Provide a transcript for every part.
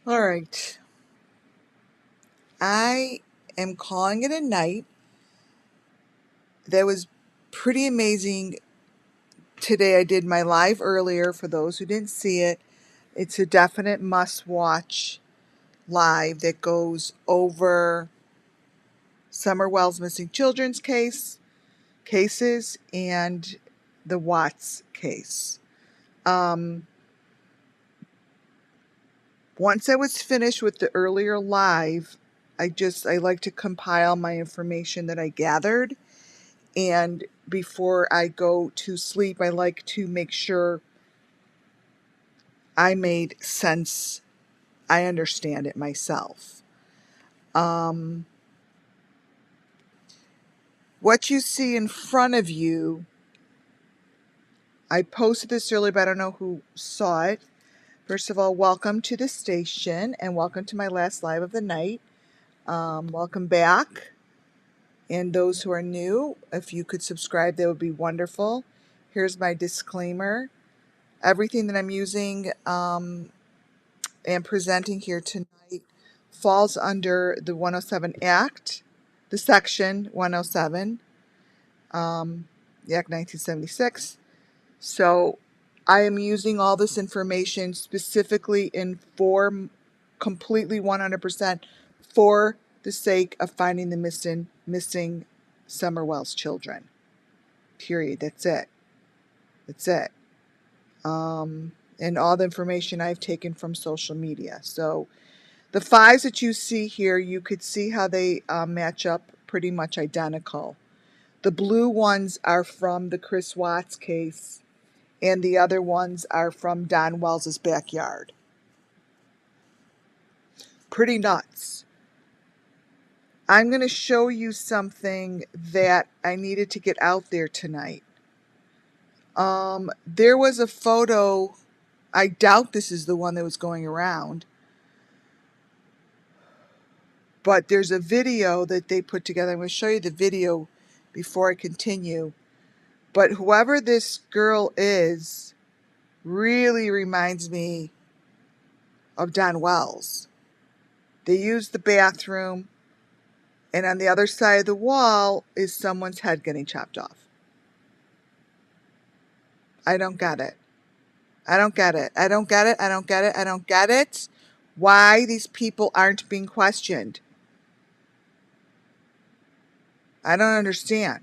All right. I am calling it a night. That was pretty amazing. Today I did my live earlier for those who didn't see it. It's a definite must watch live that goes over Summer Wells missing children's cases and the Watts case. Once I was finished with the earlier live, I like to compile my information that I gathered, and before I go to sleep I like to make sure I made sense. I understand it myself. What you see in front of you, I posted this earlier, but I don't know who saw it. First of all, welcome to the station and welcome to my last live of the night. Welcome back. And those who are new, if you could subscribe, that would be wonderful. Here's my disclaimer. Everything that I'm using and presenting here tonight falls under the 107 Act, the Section 107, the Act 1976. So I am using all this information specifically completely 100% for the sake of finding the missing Summer Wells children. Period. That's it. That's it. And all the information I've taken from social media. So the fives that you see here, you could see how they match up pretty much identical. The blue ones are from the Chris Watts case, and the other ones are from Don Wells's backyard. Pretty nuts. I'm going to show you something that I needed to get out there tonight. There was a photo, I doubt this is the one that was going around, but there's a video that they put together. I'm going to show you the video before I continue. But whoever this girl is really reminds me of Don Wells. They used the bathroom, and on the other side of the wall is someone's head getting chopped off. I don't get it. I don't get it. I don't get it. I don't get it. I don't get it. Why these people aren't being questioned. I don't understand.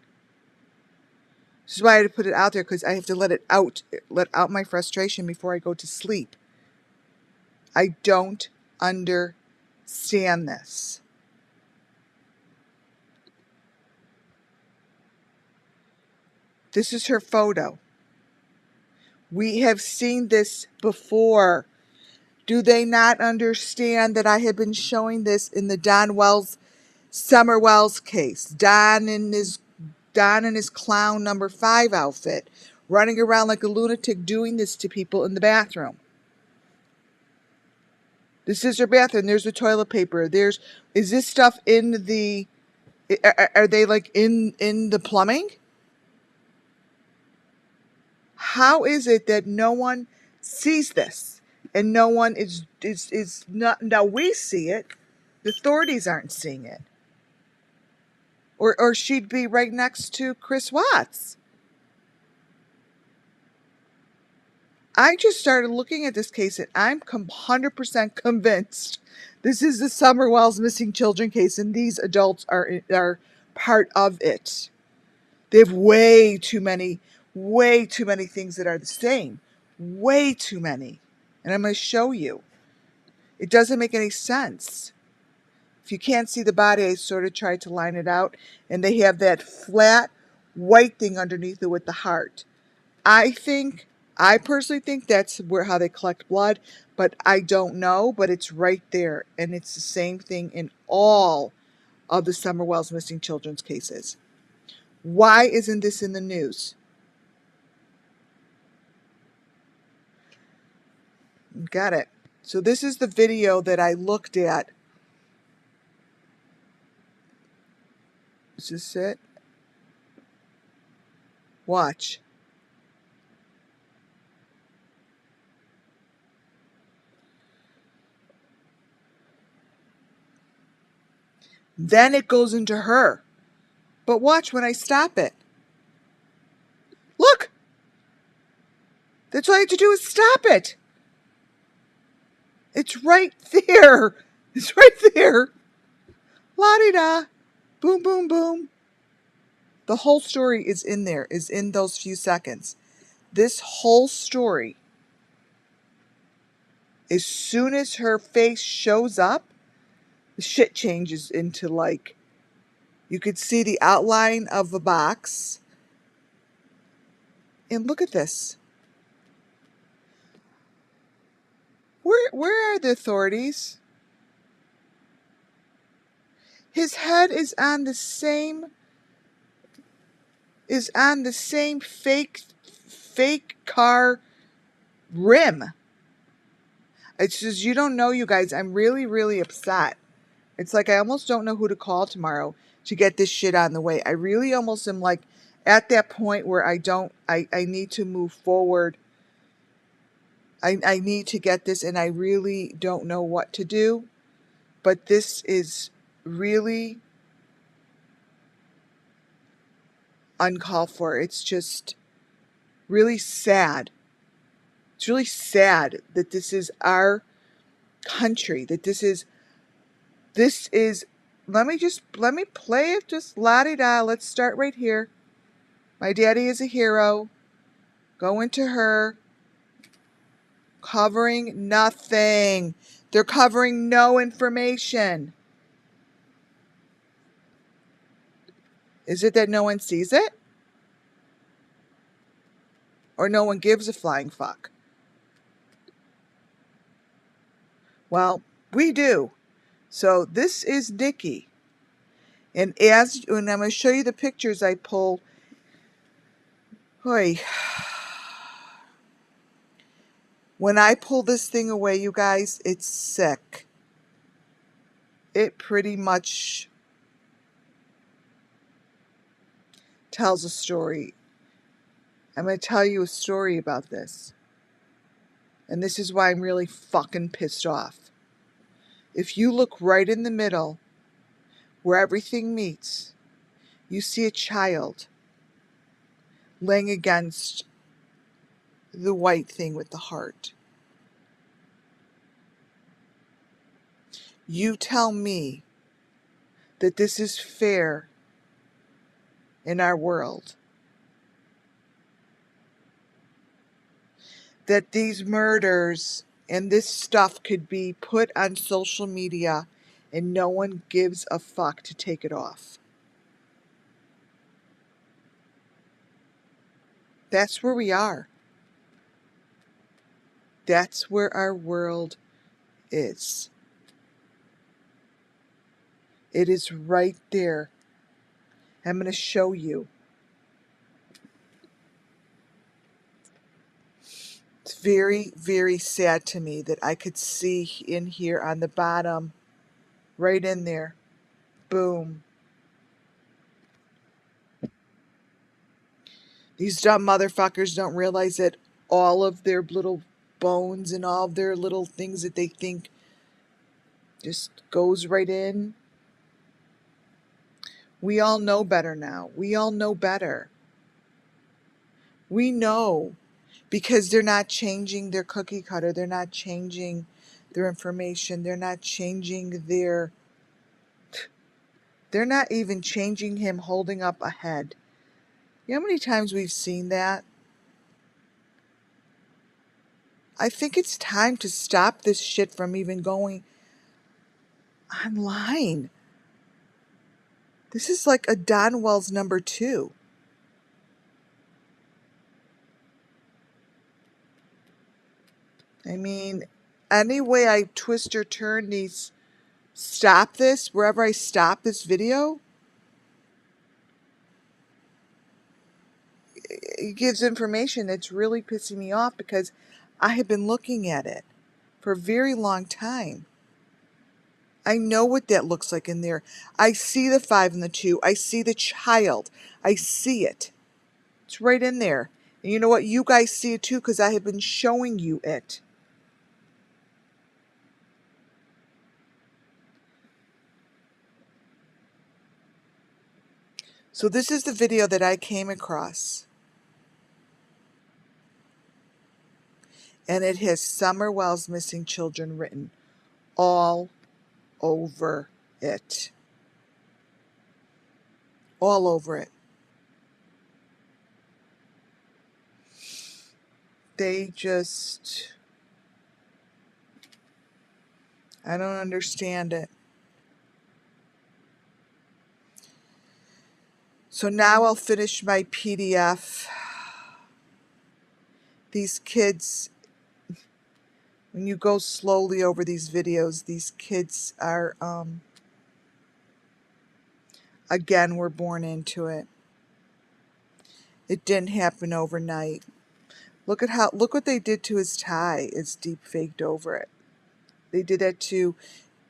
This is why I had to put it out there, because I have to let out my frustration before I go to sleep. I don't understand this. This is her photo. We have seen this before. Do they not understand that I have been showing this in the Summer Wells case? Don in his clown number 5 outfit, running around like a lunatic doing this to people in the bathroom. This is her bathroom. There's the toilet paper. Is this stuff in the, are they like in the plumbing? How is it that no one sees this and no one is not, now we see it, the authorities aren't seeing it. Or she'd be right next to Chris Watts. I just started looking at this case and I'm 100% convinced this is the Summer Wells missing children case, and these adults are part of it. They have way too many things that are the same. Way too many. And I'm going to show you. It doesn't make any sense. If you can't see the body, I sort of tried to line it out, and they have that flat white thing underneath it with the heart. I personally think that's how they collect blood, but I don't know, but it's right there, and it's the same thing in all of the Summer Wells missing children's cases. Why isn't this in the news? Got it. So this is the video that I looked at. Is this it? Watch. Then it goes into her. But watch when I stop it. Look! That's all I have to do is stop it. It's right there. It's right there. La-di-da. Boom, boom, boom. The whole story is in there, is in those few seconds. This whole story, as soon as her face shows up, the shit changes into like, you could see the outline of the box. And look at this. Where are the authorities? His head is on the same fake car rim. It's just, you don't know, you guys. I'm really, really upset. It's like I almost don't know who to call tomorrow to get this shit on the way. I really almost am like at that point where I need to move forward. I need to get this, and I really don't know what to do. But this is really uncalled for. It's just really sad. It's really sad that this is our country, that this is, let me play it, just la-di-da. Let's start right here. My daddy is a hero. Go into her. Covering nothing. They're covering no information. Is it that no one sees it? Or no one gives a flying fuck? Well, we do. So this is Nikki. And I'm going to show you the pictures I pulled. When I pull this thing away, you guys, it's sick. It pretty much tells a story. I'm going to tell you a story about this. And this is why I'm really fucking pissed off. If you look right in the middle, where everything meets, you see a child laying against the white thing with the heart. You tell me that this is fair in our world. That these murders and this stuff could be put on social media and no one gives a fuck to take it off. That's where we are. That's where our world is. It is right there. I'm going to show you. It's very, very sad to me that I could see in here on the bottom, right in there, boom. These dumb motherfuckers don't realize that all of their little bones and all of their little things that they think just goes right in. We all know better now. We all know better. We know, because they're not changing their cookie cutter. They're not changing their information. They're not changing they're not even changing him holding up a head. You know how many times we've seen that? I think it's time to stop this shit from even going online. This is like a Don Wells number 2. I mean, any way I twist or turn these, stop this, wherever I stop this video, it gives information that's really pissing me off because I have been looking at it for a very long time. I know what that looks like in there. I see the 5 and the 2. I see the child. I see it. It's right in there. And you know what? You guys see it too because I have been showing you it. So this is the video that I came across, and it has Summer Wells Missing Children written all over it. All over it. They just, I don't understand it. So now I'll finish my PDF. These kids, when you go slowly over these videos, these kids are, again, were born into it. It didn't happen overnight. Look what they did to his tie. It's deep faked over it. They did that to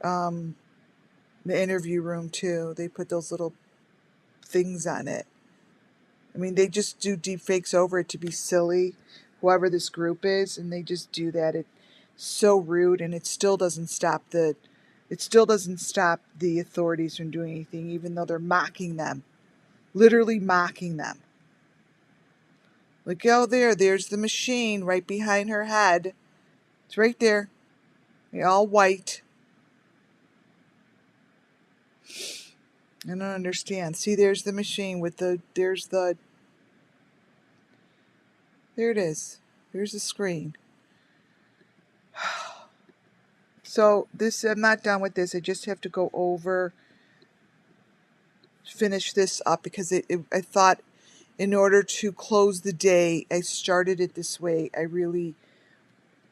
the interview room too. They put those little things on it. I mean, they just do deep fakes over it to be silly, whoever this group is, and they just do that. It's so rude, and it still doesn't stop the authorities from doing anything, even though they're mocking them, literally mocking them. Look out there's the machine right behind her head. It's right there. They're all white. I don't understand. See, there's the machine with there it is. There's the screen. So I'm not done with this. I just have to go over, finish this up, because I thought in order to close the day, I started it this way. I really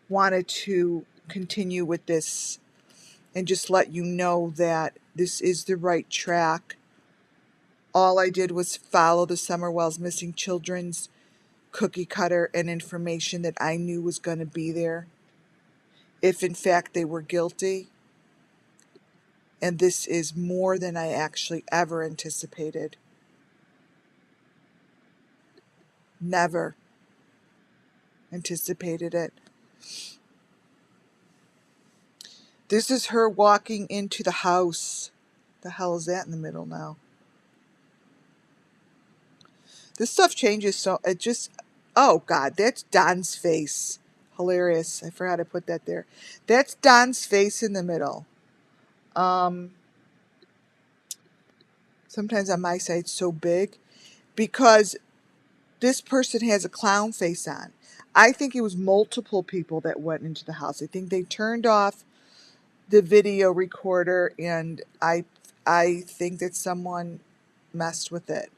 wanted to continue with this and just let you know that this is the right track. All I did was follow the Summer Wells Missing Children's cookie cutter and information that I knew was going to be there, if in fact they were guilty. And this is more than I actually ever anticipated. Never anticipated it. This is her walking into the house. The hell is that in the middle now? This stuff changes, so it just, oh God, that's Don's face. Hilarious. I forgot to put that there. That's Don's face in the middle. Sometimes on my side it's so big because this person has a clown face on. I think it was multiple people that went into the house. I think they turned off the video recorder, and I think that someone messed with it,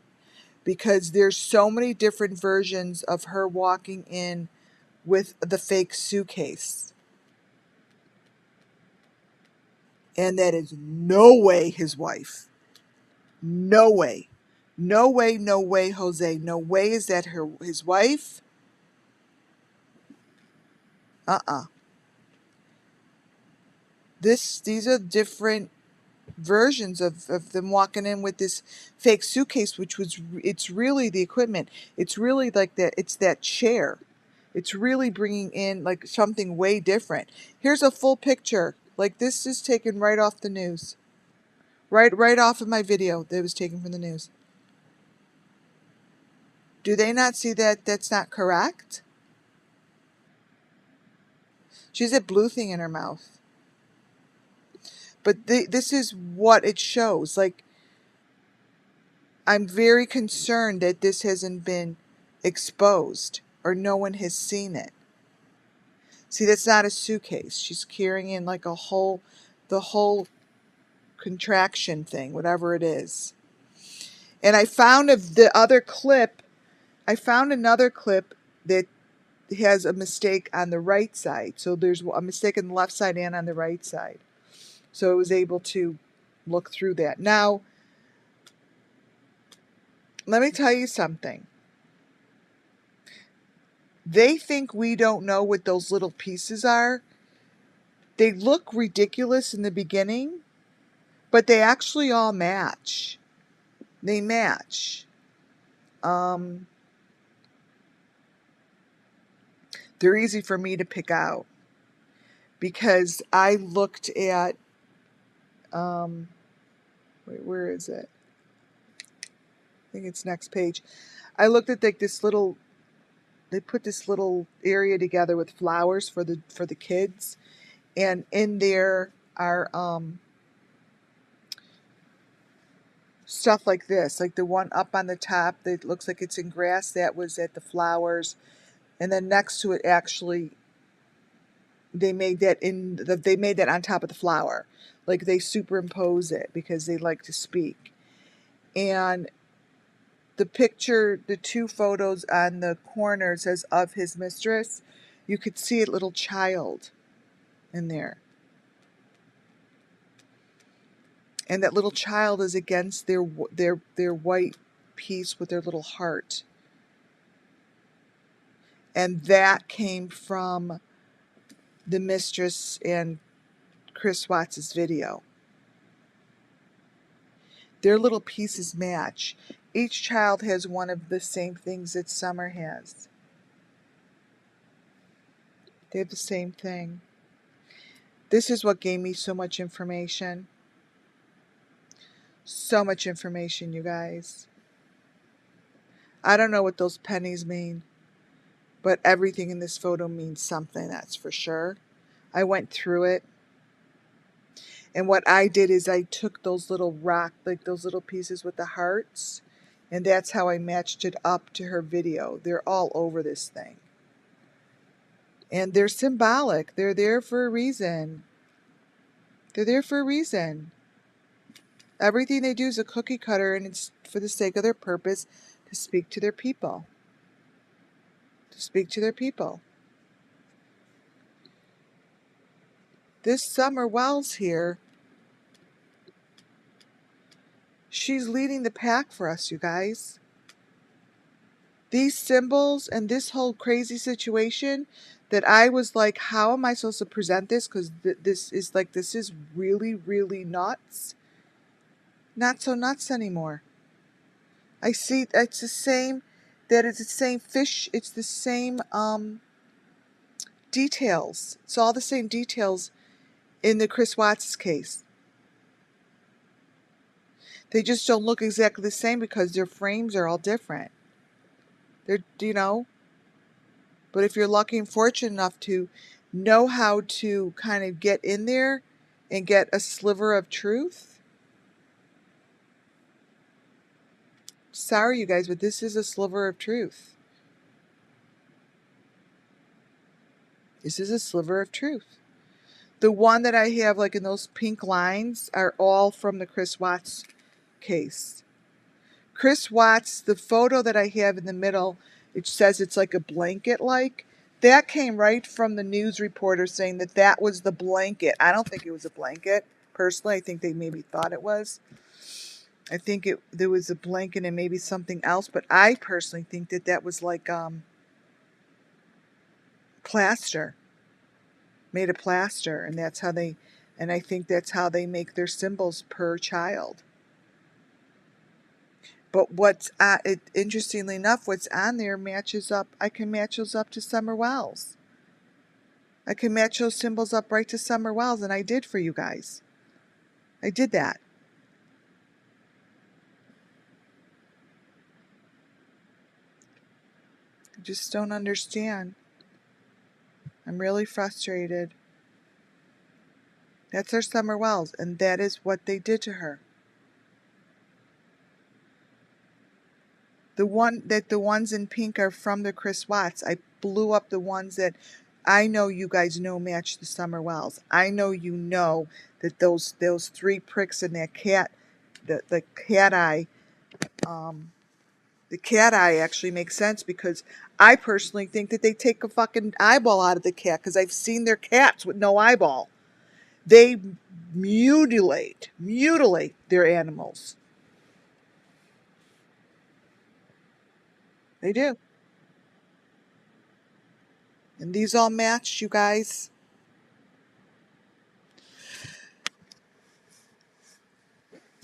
because there's so many different versions of her walking in with the fake suitcase. And that is no way his wife. No way. No way, no way, Jose. No way is that his wife. These are different versions of them walking in with this fake suitcase, it's really the equipment. It's really like that. It's that chair. It's really bringing in like something way different. Here's a full picture. Like, this is taken right off the news. Right off of my video that was taken from the news. Do they not see that that's not correct? She's that blue thing in her mouth. But this is what it shows. Like, I'm very concerned that this hasn't been exposed or no one has seen it. See, that's not a suitcase. She's carrying in like the whole contraction thing, whatever it is. And I found another clip that has a mistake on the right side. So there's a mistake on the left side and on the right side. So I was able to look through that. Now, let me tell you something. They think we don't know what those little pieces are. They look ridiculous in the beginning, but they actually all match. They match. They're easy for me to pick out because I looked at, wait, where is it? think it's next page. I looked at like this little, they put this little area together with flowers for the kids, and in there are stuff like this, like the one up on the top that looks like it's in grass, that was at the flowers, and then next to it actually they made that on top of the flower, like they superimpose it because they like to speak. And the picture, the two photos on the corner says of his mistress. You could see a little child in there. And that little child is against their white piece with their little heart. And that came from the mistress and Chris Watts' video. Their little pieces match. Each child has one of the same things that Summer has. They have the same thing. This is what gave me so much information. So much information, you guys. I don't know what those pennies mean, but everything in this photo means something, that's for sure. I went through it. And what I did is I took those little like those little pieces with the hearts, and that's how I matched it up to her video. They're all over this thing. And they're symbolic. They're there for a reason. They're there for a reason. Everything they do is a cookie cutter, and it's for the sake of their purpose, to speak to their people. To speak to their people. This Summer Wells here, she's leading the pack for us, you guys. These symbols and this whole crazy situation that I was like, how am I supposed to present this? Because this is really, really nuts. Not so nuts anymore. I see it's the same, that it's the same fish, it's the same details. It's all the same details in the Chris Watts case. They just don't look exactly the same because their frames are all different. They're, but if you're lucky and fortunate enough to know how to kind of get in there and get a sliver of truth, sorry you guys, but this is a sliver of truth. This is a sliver of truth. The one that I have like in those pink lines are all from the Chris Watts case. Chris Watts, the photo that I have in the middle, it says it's like a blanket like. That came right from the news reporter saying that that was the blanket. I don't think it was a blanket. Personally, I think they maybe thought it was. I think there was a blanket and maybe something else, but I personally think that that was like plaster. Made of plaster, and that's how they, and I think that's how they make their symbols per child. But what's interestingly enough, what's on there matches up. I can match those up to Summer Wells. I can match those symbols up right to Summer Wells, and I did for you guys. I did that. I just don't understand. I'm really frustrated. That's our Summer Wells, and that is what they did to her. The ones in pink are from the Chris Watts. I blew up the ones that I know you guys know match the Summer Wells. I know you know that those three pricks in that cat, the cat eye, the cat eye actually makes sense because I personally think that they take a fucking eyeball out of the cat because I've seen their cats with no eyeball. They mutilate their animals. They do. And these all match, you guys.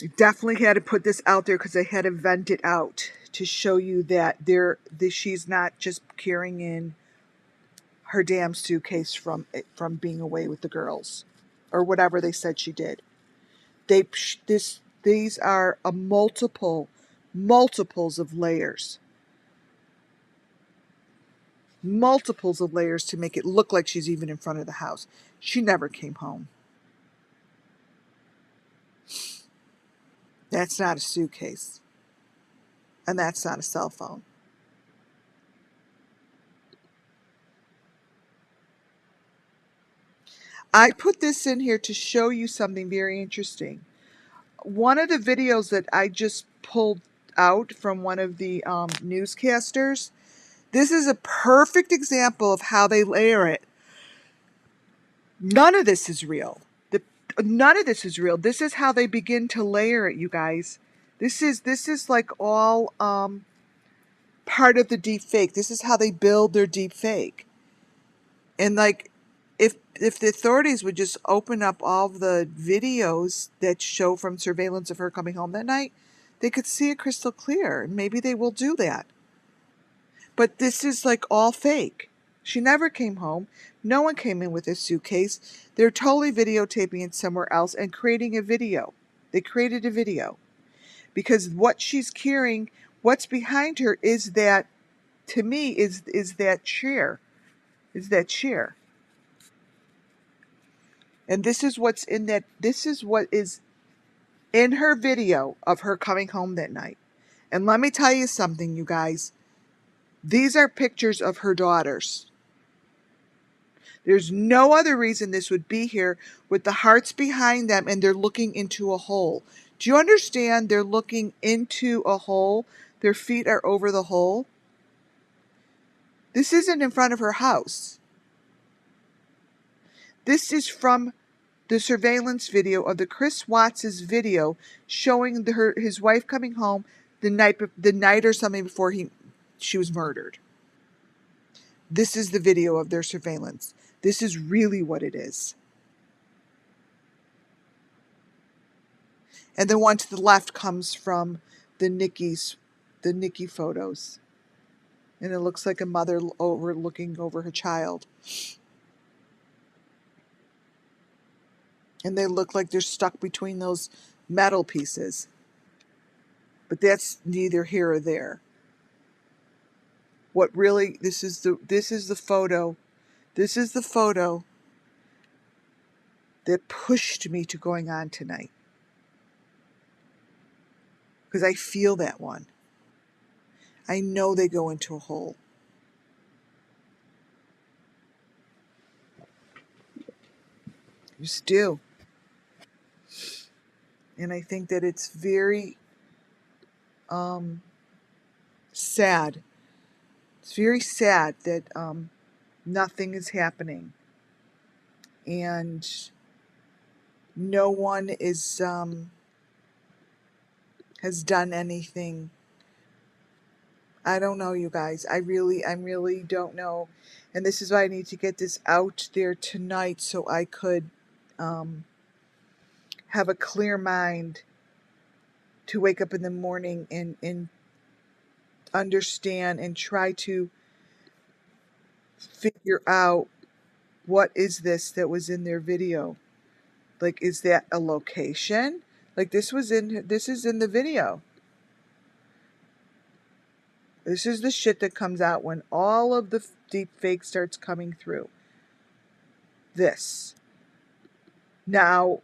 I definitely had to put this out there because I had to vent it out to show you that she's not just carrying in her damn suitcase from being away with the girls or whatever they said she did. These are a multiple multiples of layers. Multiples of layers to make it look like she's even in front of the house. She never came home. That's not a suitcase. And that's not a cell phone. I put this in here to show you something very interesting. One of the videos that I just pulled out from one of the newscasters, this is a perfect example of how they layer it. None of this is real. None of this is real. This is how they begin to layer it, you guys. This is like all part of the deep fake. This is how they build their deep fake. And like, if the authorities would just open up all the videos that show from surveillance of her coming home that night, they could see it crystal clear. Maybe they will do that. But this is like all fake. She never came home. No one came in with a suitcase. They're totally videotaping it somewhere else and creating a video. They created a video. Because what she's carrying, what's behind her is that, to me, is that chair. Is that chair. And this is what's in that, this is what is in her video of her coming home that night. And let me tell you something, you guys. These are pictures of her daughters. There's no other reason this would be here with the hearts behind them and they're looking into a hole. Do you understand? They're looking into a hole. Their feet are over the hole. This isn't in front of her house. This is from the surveillance video of the Chris Watts' video showing his wife coming home the night or something before she was murdered. This is the video of their surveillance. This is really what it is. And the one to the left comes from the Nikki photos. And it looks like a mother looking over her child. And they look like they're stuck between those metal pieces. But that's neither here or there. What really, this is the photo. This is the photo that pushed me to going on tonight. Because I feel that one. I know they go into a hole. You just do. And I think that it's very sad. It's very sad that nothing is happening. And no one is has done anything. I don't know, you guys. I really don't know. And this is why I need to get this out there tonight so I could have a clear mind to wake up in the morning and understand and try to figure out what is this that was in their video. Like, is that a location? Like, this is in the video. This is the shit that comes out when all of the deep fake starts coming through. This. Now,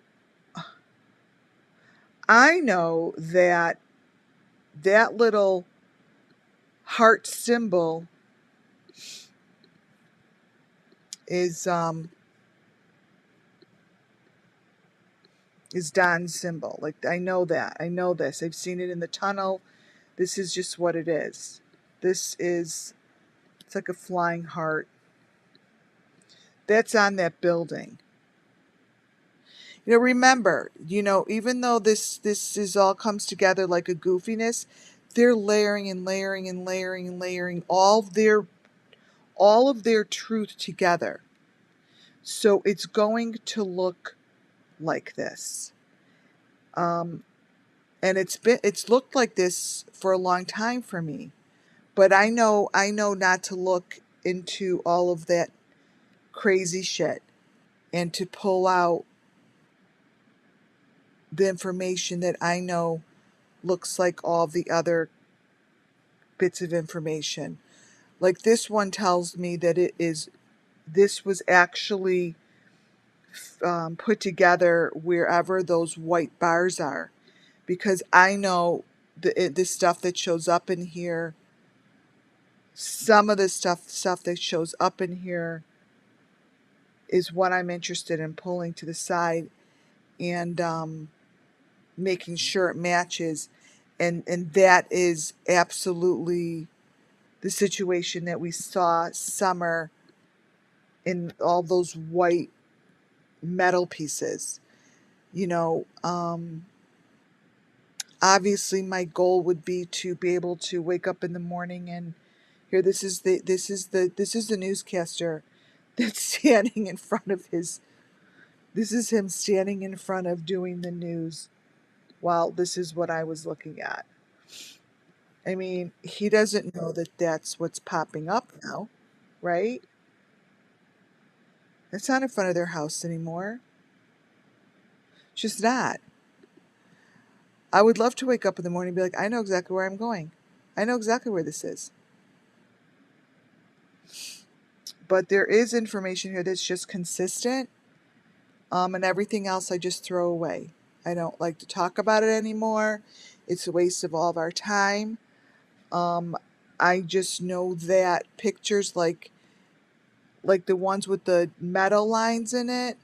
I know that that little heart symbol is Don's symbol. Like, I know that. I know this. I've seen it in the tunnel. This is just what it is. This is, it's like a flying heart. That's on that building. Remember, even though this is all comes together like a goofiness, they're layering and layering and layering and layering all of their truth together. So it's going to look like this. And it's looked like this for a long time for me. But I know not to look into all of that crazy shit and to pull out the information that I know looks like all the other bits of information. Like this one tells me that this was actually put together wherever those white bars are, because I know the stuff that shows up in here, some of the stuff that shows up in here is what I'm interested in pulling to the side and making sure it matches, and that is absolutely the situation that we saw Summer in all those white metal pieces. You know, obviously my goal would be to be able to wake up in the morning and here this is the newscaster that's standing in front of his this is him standing in front of doing the news while this is what I was looking at. I mean, he doesn't know that that's what's popping up now, right? It's not in front of their house anymore. It's just not. I would love to wake up in the morning and be like, I know exactly where I'm going. I know exactly where this is. But there is information here that's just consistent, and everything else I just throw away. I don't like to talk about it anymore. It's a waste of all of our time. I just know that pictures like the ones with the metal lines in it,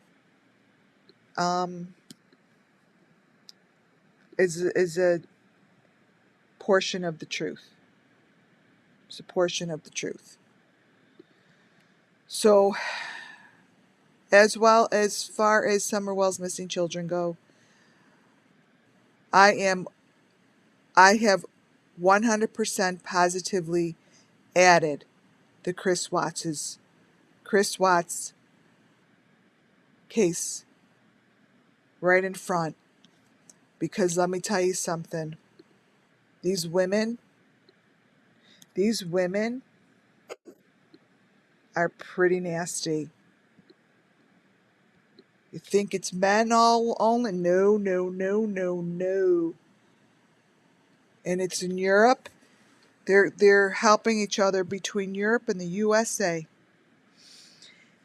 is a portion of the truth. It's a portion of the truth. So, as far as Summerwell's missing children go, I have 100% positively added the Chris Watts case right in front, because let me tell you something. These women are pretty nasty. You think it's men all only? No, no, no, no, no. And it's in Europe. They're helping each other between Europe and the USA.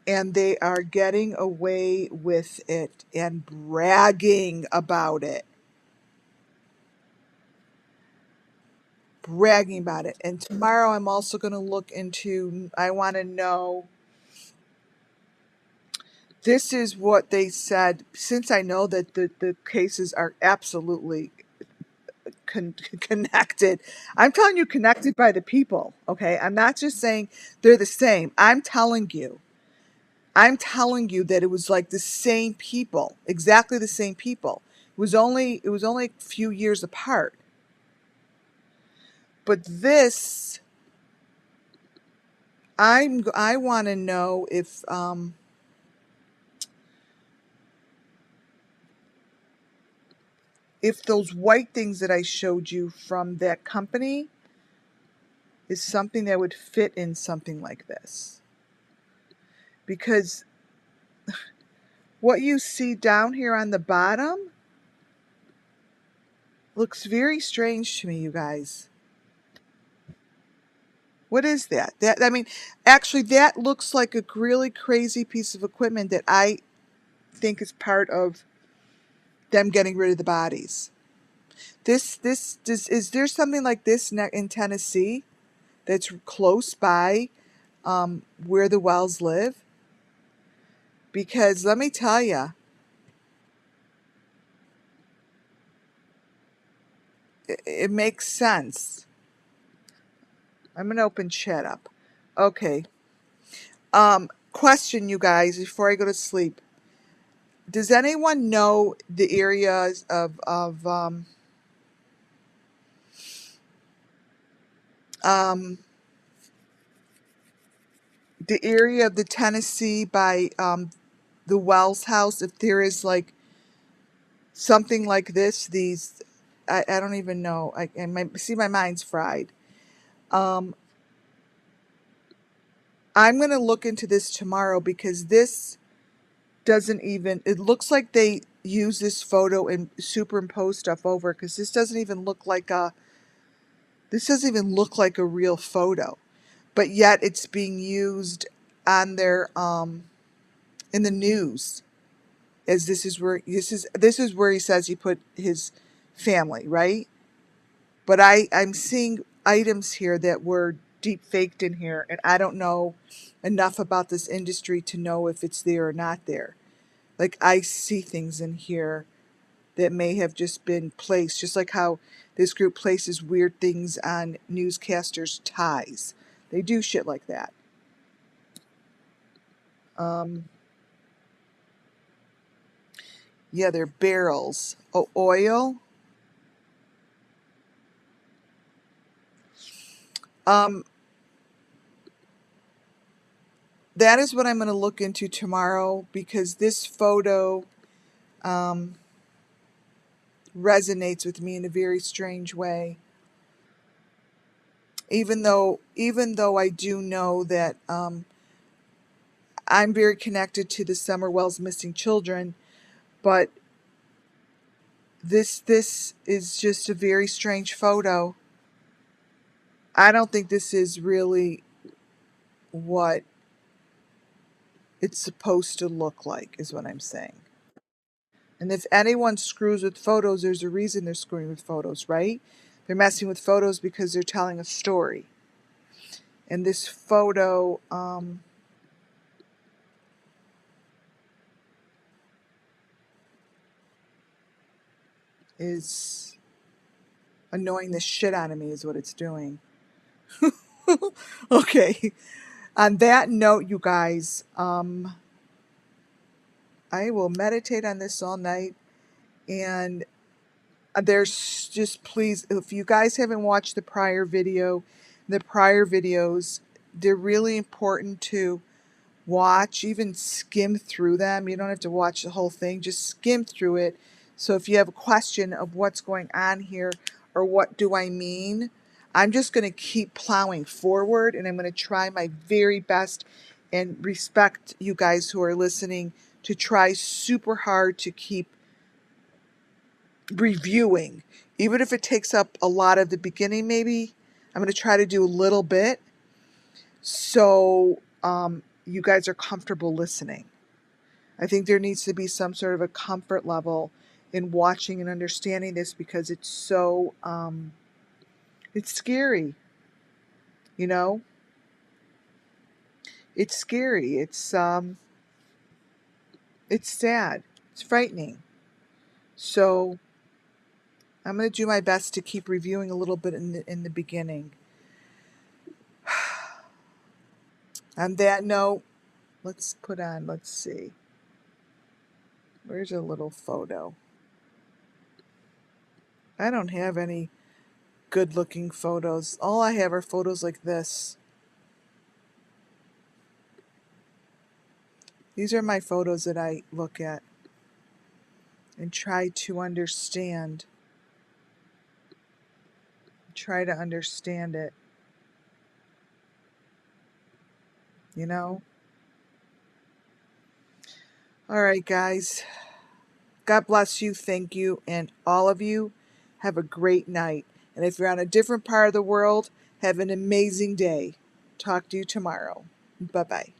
And they are getting away with it and bragging about it. And tomorrow I'm also going to look into, I want to know, this is what they said, since I know that the cases are absolutely connected. I'm telling you, connected by the people, okay? I'm not just saying they're the same. I'm telling you that it was like the same people, exactly the same people. It was only a few years apart. But this, I want to know if those white things that I showed you from that company is something that would fit in something like this. Because what you see down here on the bottom looks very strange to me, you guys. What is that? Actually, that looks like a really crazy piece of equipment that I think is part of them getting rid of the bodies. Is there something like this in Tennessee that's close by where the Wells live? Because let me tell you, it makes sense. I'm going to open chat up. Okay. Question, you guys, before I go to sleep. Does anyone know the areas of the area of the Tennessee by the Wells house? If there is like something like this, I don't even know. My mind's fried. I'm going to look into this tomorrow, because this doesn't even, it looks like they use this photo and superimpose stuff over, because this doesn't even look like a real photo, but yet it's being used on their in the news, as this is where he says he put his family, right? But I'm seeing items here that were deep faked in here, and I don't know enough about this industry to know if it's there or not there. Like, I see things in here that may have just been placed, just like how this group places weird things on newscasters' ties. They do shit like that. Yeah, they're barrels. Oh, oil. Um, that is what I'm going to look into tomorrow, because this photo resonates with me in a very strange way. Even though I do know that I'm very connected to the Summerwell's missing children, but this is just a very strange photo. I don't think this is really what it's supposed to look like, is what I'm saying. And if anyone screws with photos, there's a reason they're screwing with photos, right? They're messing with photos because they're telling a story. And this photo is annoying the shit out of me, is what it's doing. Okay. On that note, you guys, I will meditate on this all night. And there's just, please, if you guys haven't watched the prior videos, they're really important to watch, even skim through them. You don't have to watch the whole thing, just skim through it. So if you have a question of what's going on here, or what do I mean, I'm just going to keep plowing forward, and I'm going to try my very best and respect you guys who are listening to try super hard to keep reviewing, even if it takes up a lot of the beginning. Maybe I'm going to try to do a little bit, so you guys are comfortable listening. I think there needs to be some sort of a comfort level in watching and understanding this, because it's so it's scary, you know. It's scary. It's sad. It's frightening. So I'm going to do my best to keep reviewing a little bit in the beginning. On that note, let's see. Where's a little photo? I don't have any good looking photos. All I have are photos like this. These are my photos that I look at and try to understand. Try to understand it. You know? All right, guys. God bless you. Thank you. And all of you, have a great night. And if you're on a different part of the world, have an amazing day. Talk to you tomorrow. Bye-bye.